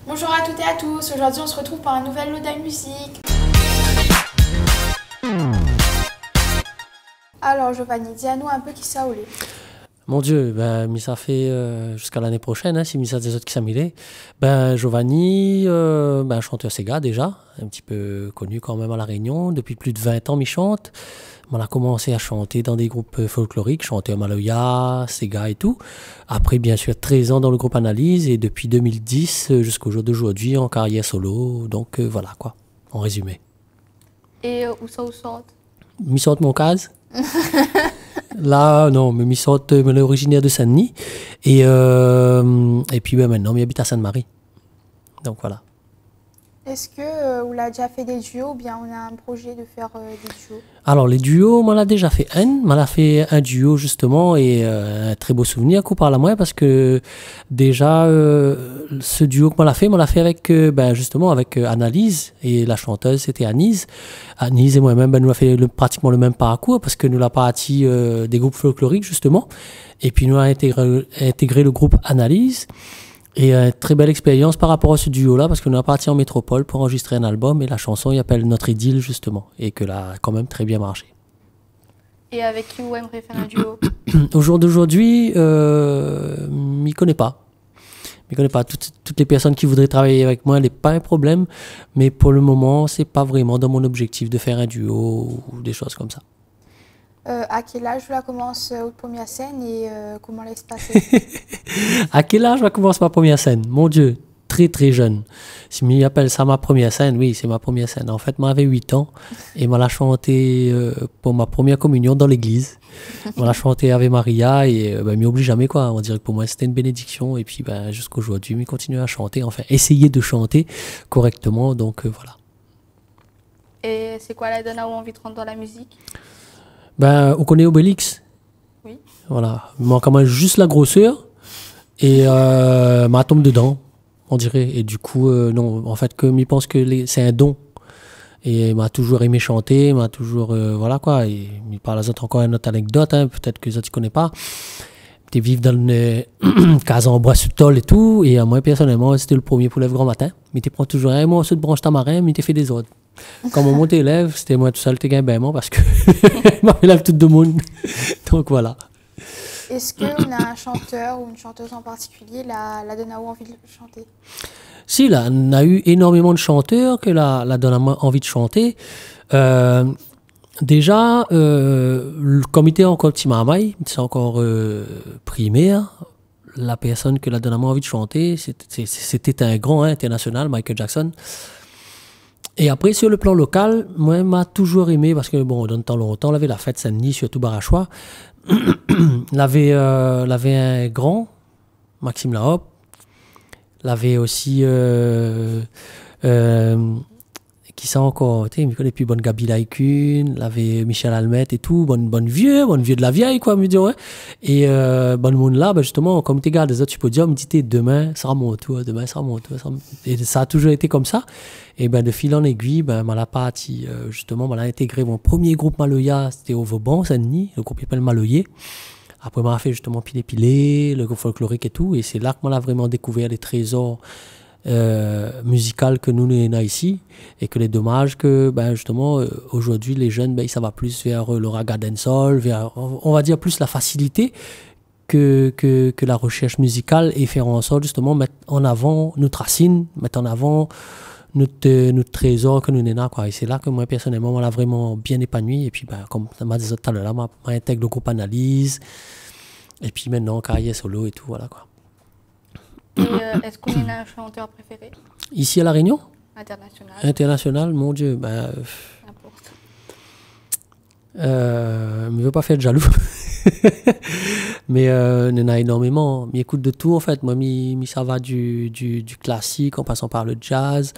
Bonjour à toutes et à tous, aujourd'hui on se retrouve pour un nouvel lot de musique. Alors Giovanni, dis-nous un peu qui ça oulé. Mon Dieu, ben, mais ça fait jusqu'à l'année prochaine, hein, si mis ça des autres qui s'améliorent. Ben, Giovanni, ben, chanteur Sega déjà, un petit peu connu quand même à La Réunion. Depuis plus de 20 ans, il chante. On a commencé à chanter dans des groupes folkloriques, chanteur Maloya, Sega et tout. Après, bien sûr, 13 ans dans le groupe Analyse et depuis 2010 jusqu'au jour d'aujourd'hui en carrière solo. Donc voilà quoi, en résumé. Et où ça ou sorte? Mi sorte mon case. Là, non, mais mi sorte, mais est originaire de Saint-Denis. Et puis ben, maintenant, il habite à Sainte-Marie. Donc voilà. Est-ce que on a déjà fait des duos ou bien on a un projet de faire des duos? Alors, les duos, on l'a déjà fait un. On a fait un duo, justement, et un très beau souvenir qu'on parle à moi, parce que déjà, ce duo qu'on l'a fait avec, ben, justement, avec Annalise, et la chanteuse, c'était Anise. Anise et moi-même, ben, nous avons fait pratiquement le même parcours, parce que nous l'avons parti des groupes folkloriques, justement. Et puis, nous avons intégré le groupe Annalise. Et très belle expérience par rapport à ce duo-là, parce qu'on est parti en métropole pour enregistrer un album, et la chanson, il s'appelle Notre Idylle, justement, et que là, a quand même très bien marché. Et avec qui vous aimeriez faire un duo? Au jour d'aujourd'hui, m'y connais pas. M'y connais pas. Toutes les personnes qui voudraient travailler avec moi, n'est pas un problème, mais pour le moment, c'est pas vraiment dans mon objectif de faire un duo ou des choses comme ça. À quel âge vous la commence votre première scène et comment laisse passer? À quel âge va commencer ma première scène? Mon Dieu, très très jeune. Si m'y appelle ça ma première scène, oui, c'est ma première scène. En fait, j'avais 8 ans et je l'ai chanté pour ma première communion dans l'église. Je l'ai chanté Ave Maria et ben, m'y oublie jamais quoi. On dirait que pour moi c'était une bénédiction et puis ben, jusqu'aujourd'hui, je continue à chanter, enfin essayer de chanter correctement. Donc voilà. Et c'est quoi la donne à où envie de rentrer dans la musique? Ben, on connaît Obélix. Oui. Voilà. Il manque quand même juste la grosseur et ma tombe dedans, on dirait. Et du coup, non, en fait, comme il pense que c'est un don. Et il m'a toujours aimé chanter, m'a toujours, voilà quoi. Et il parle à autres encore une autre anecdote, hein, peut-être que ça tu connais pas. Tu vivre dans une case en bois sous tôle et tout. Et moi, personnellement, c'était le premier pour lève grand matin. Mais tu prends toujours un morceau de branche tamarin, mais tu fais des autres. Quand mon monte élève, c'était moi tout seul, t'es gagné parce que je m'élève tout le monde. Donc voilà. Est-ce qu'on a un chanteur ou une chanteuse en particulier, la donne à où envie de chanter? Si, là, on a eu énormément de chanteurs que la donne envie de chanter. Déjà, le comité encore petit marmaille, c'est encore primaire. La personne que la donne envie de chanter, c'était un grand international, Michael Jackson. Et après, sur le plan local, moi, m'a toujours aimé, parce que, bon, dans le temps longtemps, on avait la fête Saint-Denis, surtout Barachois. On avait un grand, Maxime Lahope. On avait aussi, qui ça encore, tu sais, il me connaît plus, bonne Gabi Laïkune, on avait Michel Almet et tout, bonne vieux de la vieille, quoi, me dire, ouais. Et bonne monde là, ben justement, comme tu regardes les autres, tu peux dire, me dit, demain sera mon tour, demain sera mon tour. Et ça a toujours été comme ça. Et ben de fil en aiguille, ben m'a la partie, justement, m'a intégré mon premier groupe Maloya, c'était au Vauban, Saint-Denis, le groupe s'appelle Maloyer. Après, m'a fait justement Pilé, le groupe folklorique et tout, et c'est là que m'a vraiment découvert les trésors musicaux que nous avons ici, et que les dommages que, ben justement, aujourd'hui, les jeunes, ben, ça va plus vers le raga dancehall, vers, on va dire, plus la facilité que la recherche musicale, et faire en sorte, justement, mettre en avant notre racine, mettre en avant notre trésor que nous avons, quoi. Et c'est là que moi, personnellement, on l'a vraiment bien épanoui. Et puis, ben, comme je m'a dit tout à l'heure, je m'intègre le groupe Analyse. Et puis maintenant, carrière solo et tout, voilà, quoi. Et est-ce qu'on a un chanteur préféré? Ici à La Réunion? International. International, mon Dieu, ben... N'importe. Je ne veux pas faire jaloux. Mais il y en a énormément. Mais écoute de tout en fait. Moi, ça va du classique en passant par le jazz,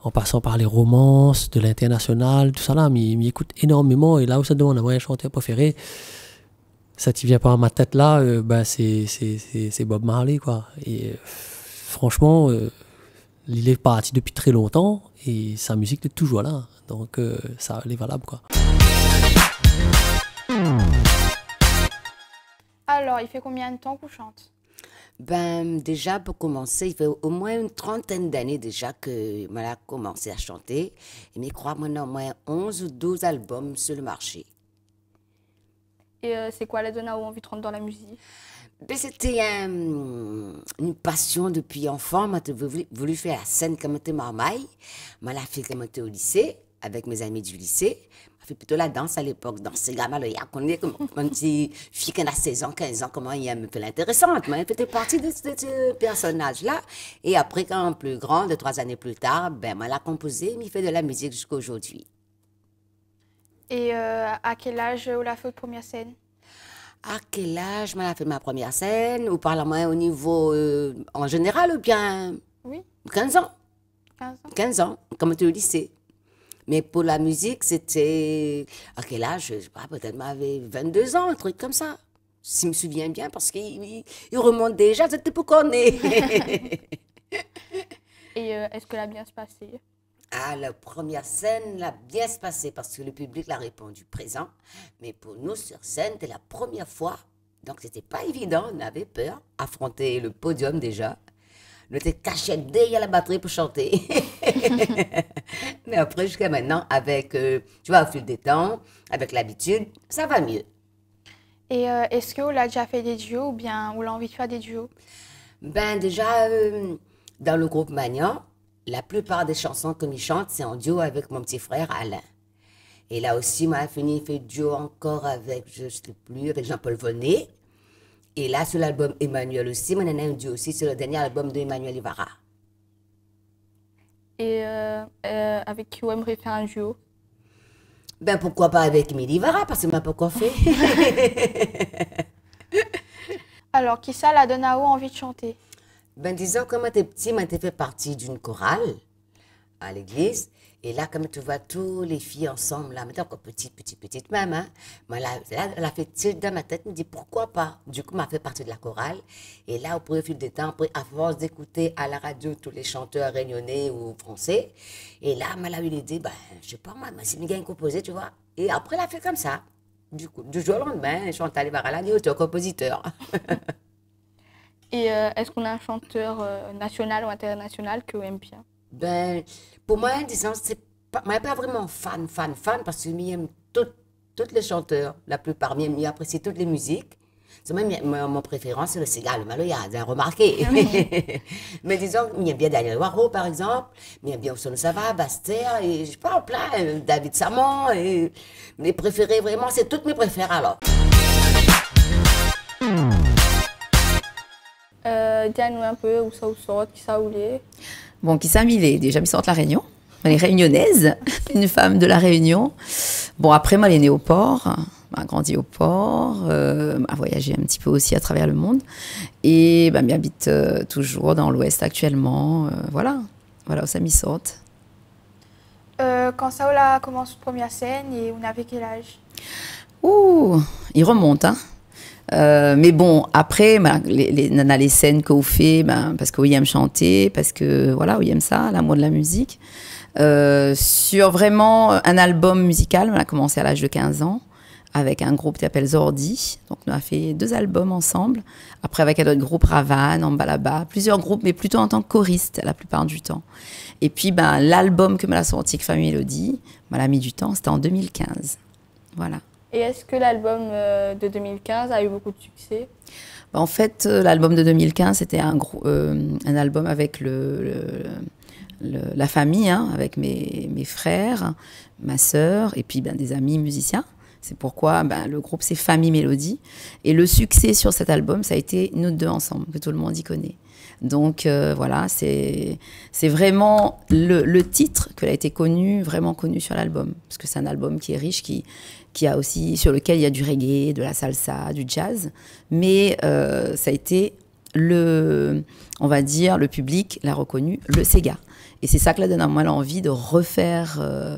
en passant par les romances, de l'international, tout ça là. Mais écoute énormément. Et là où ça demande à moi un chanteur préféré, ça ne vient pas à ma tête là, ben c'est Bob Marley quoi. Et franchement, il est parti depuis très longtemps et sa musique est toujours là. Donc ça elle est valable quoi. Alors, il fait combien de temps qu'on chante? Ben, déjà, pour commencer, il fait au moins une trentaine d'années déjà que j'ai commencé à chanter. Et mais crois-moi, on a au moins 11 ou 12 albums sur le marché. Et c'est quoi la donne à envie de rentrer dans la musique? Ben, c'était une passion depuis enfant. Moi, j'ai voulu faire la scène comme j'étais marmaille. Moi, la fille comme j'étais au lycée, avec mes amis du lycée. J'ai fait plutôt la danse à l'époque. Danse, gamin, là, il y a qu'on est comme une petite fille qui a 16 ans, 15 ans, comment il y a un peu l'intéressante. Moi, j'étais partie de ce personnage-là. Et après, quand plus grande, 3 années plus tard, ben, moi, elle a composé, mais il fait de la musique jusqu'à aujourd'hui. Et à quel âge on a fait votre première scène? À quel âge j'ai fait ma première scène? Ou par moi au niveau en général ou bien Oui, 15 ans? 15 ans. 15 ans, comme j'étais au lycée. Mais pour la musique, c'était... À quel âge? Je sais pas, peut-être m'avait 22 ans, un truc comme ça. Si je me souviens bien, parce qu'il remonte déjà, c'était pour qu'on est. Et est-ce que l'a bien se passé? Ah, la première scène l'a bien se passé parce que le public l'a répondu présent. Mais pour nous, sur scène, c'était la première fois. Donc, c'était pas évident. On avait peur. Affronter le podium déjà. On était cachés derrière la batterie pour chanter. Mais après, jusqu'à maintenant, avec, tu vois, au fil des temps, avec l'habitude, ça va mieux. Et est-ce qu'on a déjà fait des duos ou bien on a envie de faire des duos? Ben, déjà, dans le groupe Magnan, la plupart des chansons que nous chante, c'est en duo avec mon petit frère Alain. Et là aussi, moi, j'ai fait duo encore avec, je ne sais plus, avec Jean-Paul Volney. Et là, sur l'album Emmanuel aussi, moi, on a un duo aussi sur le dernier album de Emmanuel Ibarra. Et avec qui on aimerait faire un duo? Ben, pourquoi pas avec Emily Ibarra, parce que m'a pas encore fait. Alors, qui ça la donne à envie de chanter? Ben, disons, quand j'étais petit, moi, j'ai fait partie d'une chorale à l'église. Et là, comme tu vois tous les filles ensemble, là, maintenant encore petite même, hein, moi, là, elle a fait tilt dans ma tête, me dit pourquoi pas. Du coup, m'a fait partie de la chorale. Et là, au fil du temps, après, à force d'écouter à la radio tous les chanteurs réunionnais ou français, et là, elle a eu l'idée, ben, je sais pas moi, c'est une gagne composée, tu vois. Et après, elle a fait comme ça. Du coup, du jour au lendemain, Chantal Ibarra, elle est compositeur. Et est-ce qu'on a un chanteur national ou international que vous aimez bien? Ben, pour moi, disons, c'est pas, moi, pas vraiment fan, parce que j'aime tous les chanteurs, la plupart, j'apprécie toutes les musiques. C'est même mon préférence, c'est le cigare, le Maloyade, hein, remarqué. Mais disons, j'aime bien Daniel Waro, par exemple, j'aime bien Oussono Sava, Bastère, et je parle plein, David Samon, et mes préférés, vraiment, c'est toutes mes préférés alors. Dis-nous un peu où ça vous sort, qui ça vous l'est. Bon, qui ça, il est déjà mis de la Réunion. Elle est réunionnaise, une femme de la Réunion. Bon, après, moi, elle est née au port, m'a grandi au port, m'a voyagé un petit peu aussi à travers le monde. Et ben, j'habite toujours dans l'Ouest actuellement. Voilà où ça m'y sorte. Quand ça on a commencé la première scène et on avait quel âge? Ouh, il remonte, hein. Mais bon, après, ben, les scènes qu'on fait, ben, parce que oui, aime chanter, parce que voilà, oui, aime ça, l'amour de la musique. Sur vraiment un album musical, on a commencé à l'âge de 15 ans avec un groupe qui s'appelle Zordi. Donc, on a fait 2 albums ensemble. Après, avec un autre groupe, Ravane, Ambalaba, plusieurs groupes, mais plutôt en tant que choriste la plupart du temps. Et puis, ben, l'album que m'a la sorti, Famille Mélodie, m'a mis du temps, c'était en 2015. Voilà. Et est-ce que l'album de 2015 a eu beaucoup de succès? En fait, l'album de 2015, c'était un album avec la famille, hein, avec mes frères, ma sœur, et puis ben, des amis musiciens. C'est pourquoi ben, le groupe, c'est Famille Mélodie. Et le succès sur cet album, ça a été nous deux ensemble, que tout le monde y connaît. Donc voilà, c'est vraiment le titre qui a été vraiment connu sur l'album. Parce que c'est un album qui est riche, qui a aussi, sur lequel il y a du reggae, de la salsa, du jazz. Mais ça a été on va dire, le public l'a reconnu, le Sega. Et c'est ça que là donne à moi l'envie de refaire,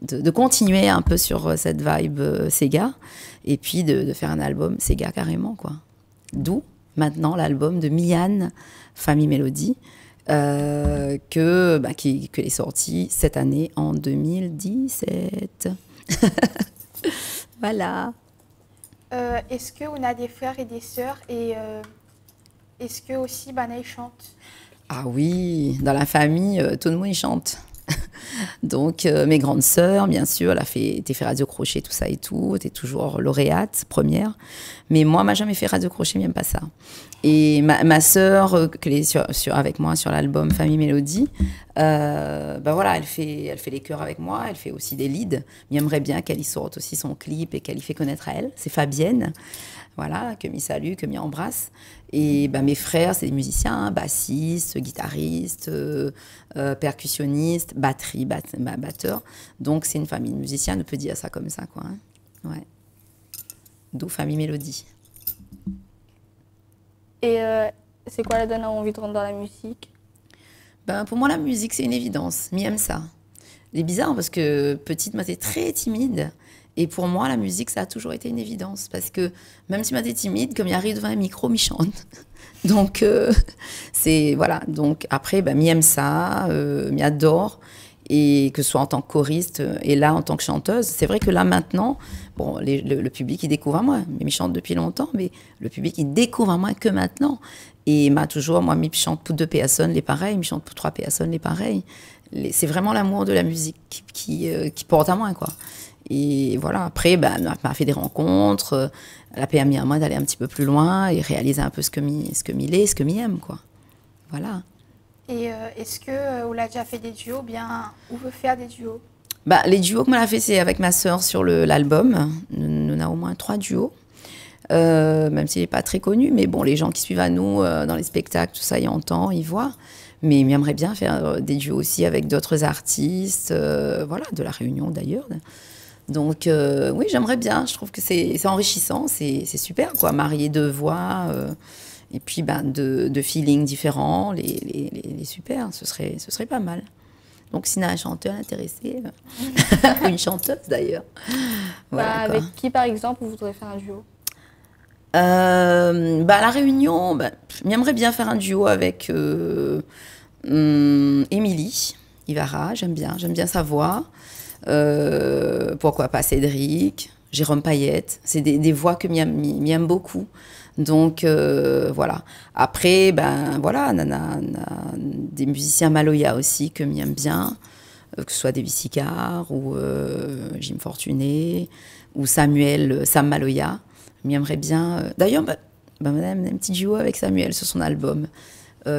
de continuer un peu sur cette vibe Sega. Et puis de faire un album Sega carrément, quoi. D'où maintenant l'album de Mian, Famille Mélodie, qui est sorti cette année en 2017. Voilà. Est-ce qu'on a des frères et des sœurs et est-ce que aussi Banaï chante? Ah oui, dans la famille, tout le monde y chante. Donc, mes grandes sœurs, bien sûr, elle a été fait radio crochet, tout ça et tout. Elle était toujours lauréate, première. Mais moi, elle m'a jamais fait radio crochet, même pas ça. Et ma sœur, qui est avec moi sur l'album Famille Mélodie, voilà, elle fait les chœurs avec moi. Elle fait aussi des leads. Mais j'aimerais bien qu'elle y sorte aussi son clip et qu'elle y fait connaître à elle. C'est Fabienne. Voilà, que m'y salue, que m'y embrasse. Et mes frères, c'est des musiciens, bassistes, guitaristes, percussionnistes, batterie, batteur. Donc, c'est une famille de musiciens, on peut dire ça comme ça, quoi. Hein. Ouais. D'où Famille Mélodie. Et c'est quoi la donne à envie de rentrer dans la musique? Pour moi, la musique, c'est une évidence. Mais j'aime ça. C'est bizarre parce que petite, moi, j'étais très timide. Et pour moi, la musique, ça a toujours été une évidence. Parce que même si je suis timide, comme il arrive devant un micro, il chante. Donc, c'est... Voilà. Donc, après, j'aime ça, j'adore. Et que ce soit en tant que choriste et là, en tant que chanteuse. C'est vrai que là, maintenant, bon, le public, il découvre à moi. Mais je chante depuis longtemps, mais le public, il découvre à moi que maintenant. Et m'a toujours, moi, je chante pour 2 personnes, les pareils. Je chante pour 3 personnes, les pareils. C'est vraiment l'amour de la musique qui porte à moi, quoi. Et voilà, après, elle m'a fait des rencontres, elle a permis à moi d'aller un petit peu plus loin et réaliser un peu ce que m'aime, quoi. Voilà. Et est-ce que vous l'avez déjà fait des duos, bien, ou veut faire des duos? Les duos que m'a fait, c'est avec ma sœur sur l'album. Nous avons au moins 3 duos, même s'il n'est pas très connu, mais bon, les gens qui suivent à nous dans les spectacles, tout ça, ils entendent, ils voient. Mais j'aimerais bien faire des duos aussi avec d'autres artistes, voilà, de La Réunion d'ailleurs. Donc, oui, j'aimerais bien. Je trouve que c'est enrichissant, c'est super, quoi. Marier 2 voix, et puis de feelings différents, les super, ce serait pas mal. Donc, s'il y a un chanteur intéressé, ou une chanteuse d'ailleurs. Voilà, avec qui, par exemple, vous voudrez faire un duo? À La Réunion, j'aimerais bien faire un duo avec Émilie Ivara, j'aime bien sa voix. Pourquoi pas Cédric, Jérôme Payette, c'est des voix que m'aime beaucoup. Donc voilà. Après, voilà, des musiciens Maloya aussi que m'aime bien, que ce soit David Sicard ou Jim Fortuné ou Sam Maloya. M'aimerait bien. D'ailleurs, on a un petit duo avec Samuel sur son album.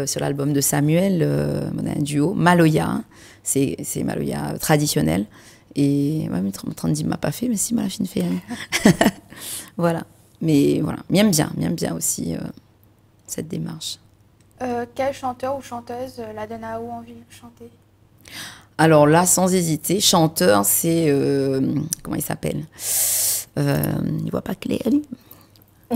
Sur l'album de Samuel, on a un duo Maloya. Hein. C'est Maloya traditionnel. Et ouais, 30 m'a pas fait, mais si, m'a fait une. Voilà. Mais voilà, m'aime bien aussi cette démarche. Quel chanteur ou chanteuse la donne à vous envie de chanter? Alors là, sans hésiter, chanteur, c'est... comment il s'appelle? Il voit pas clair, lui.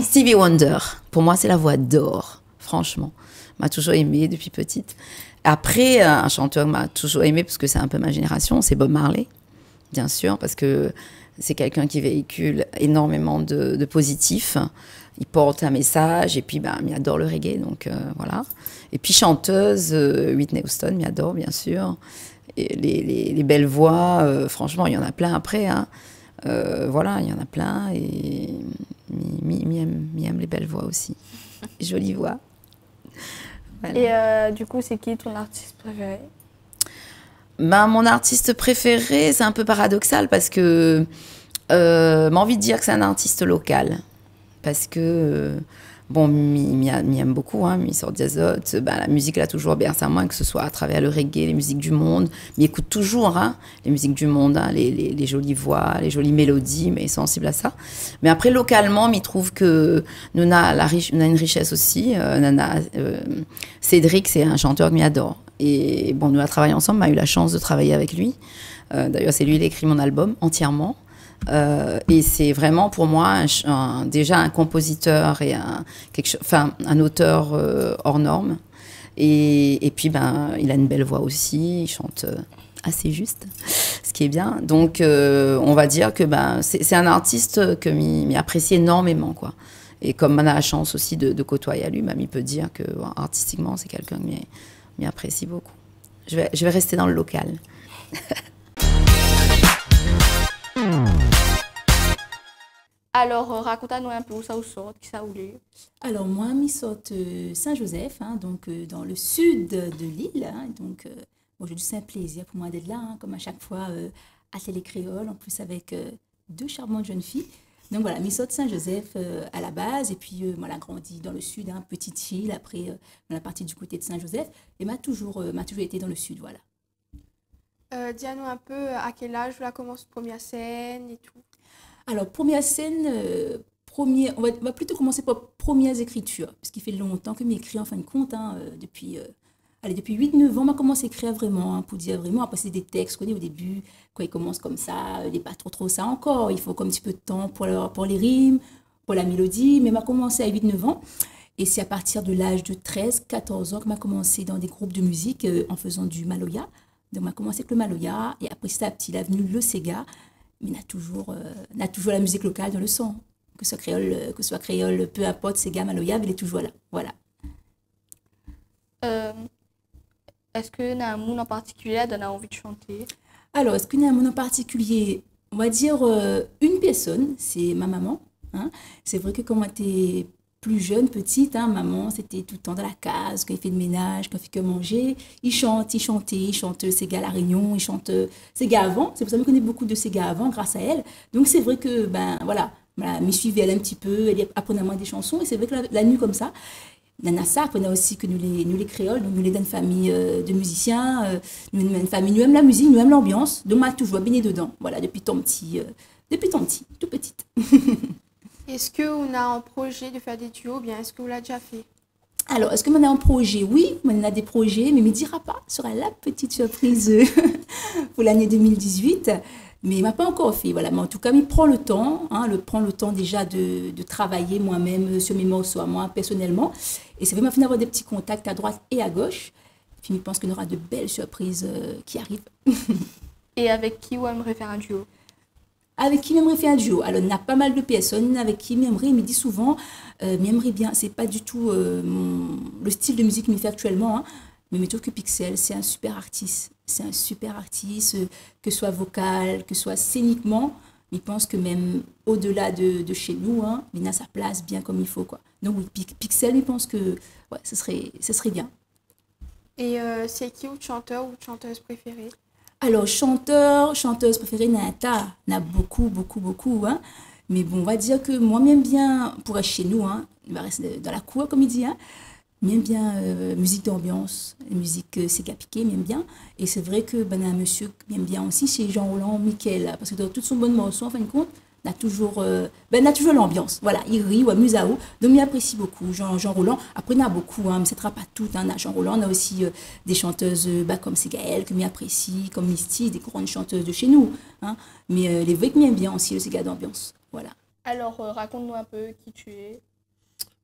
Stevie Wonder. Pour moi, c'est la voix d'or, franchement. M'a toujours aimée depuis petite. Après, un chanteur m'a toujours aimée, parce que c'est un peu ma génération, c'est Bob Marley. Bien sûr, parce que c'est quelqu'un qui véhicule énormément de positif. Il porte un message et puis il adore le reggae, donc voilà. Et puis chanteuse, Whitney Houston, il adore bien sûr. Et les belles voix, franchement, il y en a plein après. Hein. Voilà, il y en a plein et aime les belles voix aussi. Jolie voix. Voilà. Et du coup, c'est qui ton artiste préféré? Mon artiste préféré, c'est un peu paradoxal parce que j'ai envie de dire que c'est un artiste local. Parce que, bon, m'y aime beaucoup, hein, m'y sort d'azote. La musique l'a toujours bercé à moi, que ce soit à travers le reggae, les musiques du monde. M'y écoute toujours, hein, les musiques du monde, hein, les jolies voix, les jolies mélodies, mais sensible à ça. Mais après, localement, m'y trouve que nous avons une richesse aussi. Cédric, c'est un chanteur que m'y adore. Et bon, nous avons travaillé ensemble, m'a eu la chance de travailler avec lui. D'ailleurs, c'est lui qui a écrit mon album entièrement. Et c'est vraiment pour moi déjà un compositeur et un auteur hors norme. Et puis, il a une belle voix aussi, il chante assez juste, ce qui est bien. Donc, on va dire que c'est un artiste que m'y apprécie énormément, quoi. Et comme on a la chance aussi de côtoyer à lui, il peut dire que artistiquement, c'est quelqu'un que m'y apprécie beaucoup. Je vais rester dans le local. Alors, raconte-nous un peu où ça vous sort, qui ça voulait. Alors moi, je sorte Saint-Joseph, hein, donc dans le sud de l'île. Hein, donc, bon, j'ai du saint plaisir pour moi d'être là, hein, comme à chaque fois à Télé Créole, en plus avec deux charmantes jeunes filles. Donc voilà, je sorte Saint-Joseph à la base, et puis moi, j'ai grandi dans le sud, hein, petite île, après dans la partie du côté de Saint-Joseph, et m'a toujours été dans le sud, voilà. Dis-nous un peu à quel âge la commence première scène et tout. Alors, première scène, on va plutôt commencer par premières écritures, parce qu'il fait longtemps que j'écris en fin de compte, hein, depuis 8-9 ans, on a commencé à écrire vraiment, hein, pour dire vraiment, après c'est des textes qu'on est au début, quand ils commencent comme ça, il n'est pas trop ça encore, il faut comme un petit peu de temps pour les rimes, pour la mélodie, mais on a commencé à 8-9 ans, et c'est à partir de l'âge de 13-14 ans qu'on a commencé dans des groupes de musique en faisant du maloya. Donc on a commencé avec le maloya, et après petit à petit, il est venu le sega, mais on a toujours la musique locale dans le sang. Que ce soit créole, peu importe, sega, maloya, il est toujours là. Voilà. Est-ce que y a un monde en particulier donne envie de chanter? Alors, est-ce qu'il y a un monde en particulier? On va dire une personne, c'est ma maman. Hein. C'est vrai que quand on était plus jeune, petite, hein, maman, c'était tout le temps dans la case, quand il fait le ménage, quand il fait que manger. Il chante Sega à La Réunion, il chante Sega avant. C'est pour ça que je connais beaucoup de Sega avant, grâce à elle. Donc c'est vrai que, voilà, me suivait elle un petit peu, elle apprenait à moi des chansons, et c'est vrai que la nuit comme ça, Nana apprenait aussi que nous les créoles, donc nous les d'une famille de musiciens, nous une famille, nous aimons la musique, nous aimons l'ambiance, donc m'a toujours baigné dedans, voilà, depuis tant petit, tout petite. Est-ce qu'on a en projet de faire des duos ou bien est-ce que vous l'avez déjà fait? Alors, est-ce que on a un projet? Oui, on a des projets, mais il ne me dira pas. Ce sera la petite surprise pour l'année 2018. Mais il ne m'a pas encore fait. Voilà. Mais en tout cas, il prend le temps, hein, déjà de travailler moi-même sur mes morceaux à moi, personnellement. Et c'est vraiment d'avoir des petits contacts à droite et à gauche. Puis, je pense qu'on aura de belles surprises qui arrivent. Et avec qui vous aimeriez faire un duo? Avec qui j'aimerais faire un duo? Alors, il y a pas mal de personnes avec qui j'aimerais, il me dit souvent, j'aimerais bien, c'est pas du tout le style de musique qu'il me fait actuellement, hein, mais je trouve que Pixel, c'est un super artiste. C'est un super artiste, que ce soit vocal, que ce soit scéniquement. Je pense que même au-delà de chez nous, hein, il a sa place bien comme il faut, quoi. Donc, oui, Pixel, je pense que ouais, ce serait bien. Et c'est qui votre chanteur ou votre chanteuse préférée? Alors, chanteuse préférée, n'a beaucoup, hein. Mais bon, on va dire que moi, j'aime bien, pour être chez nous, hein, il va rester dans la cour, comme il dit, hein, j'aime bien musique d'ambiance, musique Sega Piqué, j'aime bien. Et c'est vrai que un monsieur que j'aime bien aussi, c'est Jean Roland Miquel, parce que dans toutes son bonne morceau, en fin de compte, on a toujours l'ambiance. Voilà, il rit ou amuse à haut. Donc, j'apprécie beaucoup Jean Roland. Après, il y en a beaucoup, hein, mais ce ne sera pas tout. Hein. On a Jean Roland, on a aussi des chanteuses comme Ségaël, que j'apprécie, comme Misty, des grandes chanteuses de chez nous. Hein. Mais les vrais que j'aime bien aussi, le Séga d'ambiance. Voilà. Alors, raconte-nous un peu qui tu es.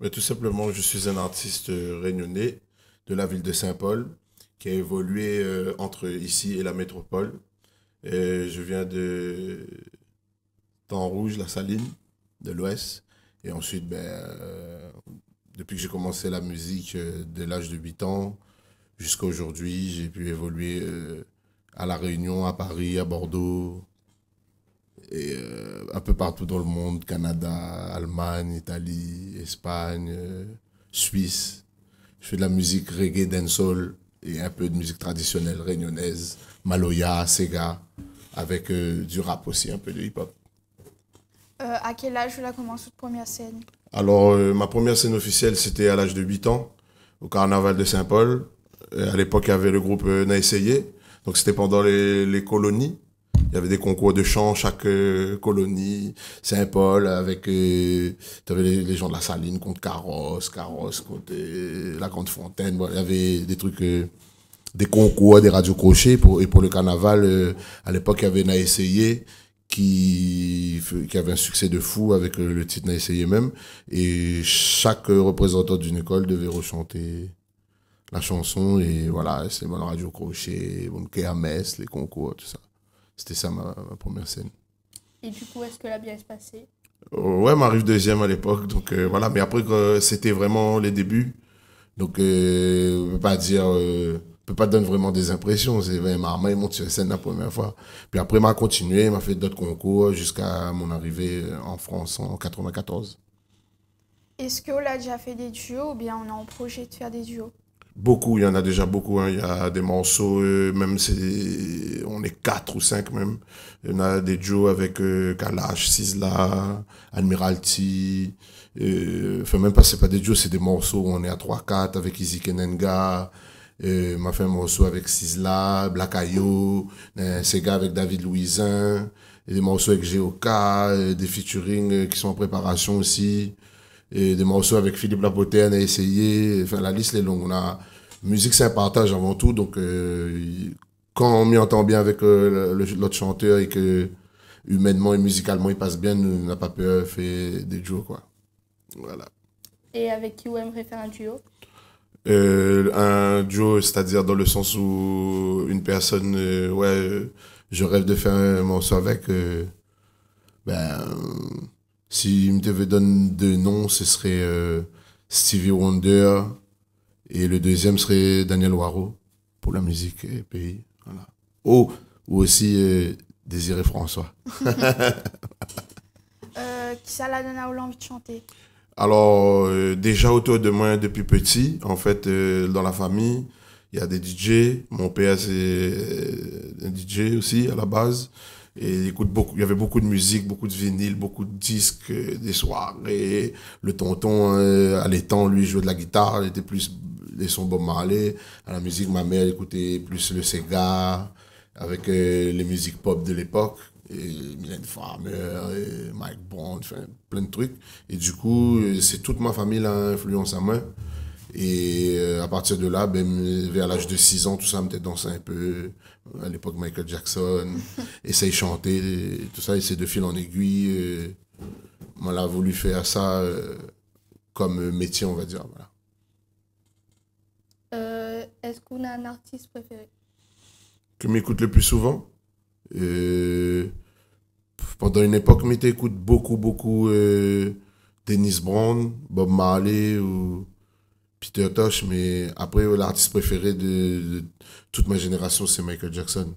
Mais tout simplement, je suis un artiste réunionnais de la ville de Saint-Paul qui a évolué entre ici et la métropole. Et je viens de Temps Rouge, la Saline, de l'Ouest. Et ensuite, depuis que j'ai commencé la musique dès l'âge de 8 ans jusqu'à aujourd'hui, j'ai pu évoluer à La Réunion, à Paris, à Bordeaux et un peu partout dans le monde, Canada, Allemagne, Italie, Espagne, Suisse. Je fais de la musique reggae, dancehall et un peu de musique traditionnelle réunionnaise, maloya, sega, avec du rap aussi, un peu de hip-hop. À quel âge vous la commencé votre première scène? Alors, ma première scène officielle, c'était à l'âge de 8 ans, au carnaval de Saint-Paul. À l'époque, il y avait le groupe Naessayé. Donc, c'était pendant les colonies. Il y avait des concours de chant, chaque colonie. Saint-Paul, avec tu avais les gens de la Saline contre Carrosse contre la Grande Fontaine. Bon, il y avait des trucs, des concours, des radios crochets. Et pour le carnaval, à l'époque, il y avait Naessayé, qui avait un succès de fou avec le titre Naessayé même. Et chaque représentant d'une école devait rechanter la chanson. Et voilà, c'est mon radio crochet, mon KMS, les concours, tout ça. C'était ça ma première scène. Et du coup, est-ce que la bien se passait? Ouais, m'arrive deuxième à l'époque. Donc voilà, mais après, c'était vraiment les débuts. Donc, on ne peut pas dire peut pas te donner vraiment des impressions. C'est Marma, il monte sur scène la première fois. Puis après, m'a continué, m'a fait d'autres concours jusqu'à mon arrivée en France en 94. Est-ce qu'on a déjà fait des duos ou bien on a en projet de faire des duos? Beaucoup, il y en a déjà beaucoup. Hein. Il y a des morceaux, même on est 4 ou 5 même. Il y en a des duos avec Kalash, Sizzla, Admiralty. Enfin, même pas, c'est pas des duos, c'est des morceaux où on est à 3-4 avec Izzy Kenenga. M'a fait un morceau avec Sizzla, Black Ayo, Sega avec David Louisin, et des morceaux avec Geoka, des featuring qui sont en préparation aussi. Et des morceaux avec Philippe Lapoterne à essayer. Enfin, la liste est longue. Musique, c'est un partage avant tout. Donc, quand on m'y entend bien avec l'autre chanteur et que humainement et musicalement il passe bien, on n'a pas peur, fait des duos, quoi. Voilà. Et avec qui vous aimeriez faire un duo? Un duo, c'est-à-dire dans le sens où une personne, je rêve de faire un morceau avec, si me devait donner deux noms, ce serait Stevie Wonder et le deuxième serait Daniel Waro pour la musique et pays. Voilà. Ou aussi Désiré François. Qui ça la donne à l'envie de chanter? Alors, déjà autour de moi depuis petit, en fait, dans la famille, il y a des DJ. Mon père, c'est un DJ aussi à la base. Et il écoute beaucoup, il y avait beaucoup de musique, beaucoup de vinyles, beaucoup de disques, des soirées. Le tonton, à l'étang, lui, jouait de la guitare, il était plus les sons Bob Marley. À la musique, ma mère écoutait plus le Sega, avec les musiques pop de l'époque. Et Mylène Farmer, et Mike Bond, enfin, plein de trucs. Et du coup, c'est toute ma famille qui a influence à moi. Et à partir de là, vers l'âge de 6 ans, tout ça me fait danser un peu. À l'époque, Michael Jackson, essaye de chanter, et tout ça, et c'est de fil en aiguille. On a voulu faire ça comme métier, on va dire. Voilà. Est-ce qu'on a un artiste préféré? Que m'écoute le plus souvent? Pendant une époque, m'écoute beaucoup Dennis Brown, Bob Marley ou Peter Tosh, mais après, l'artiste préféré de toute ma génération, c'est Michael Jackson.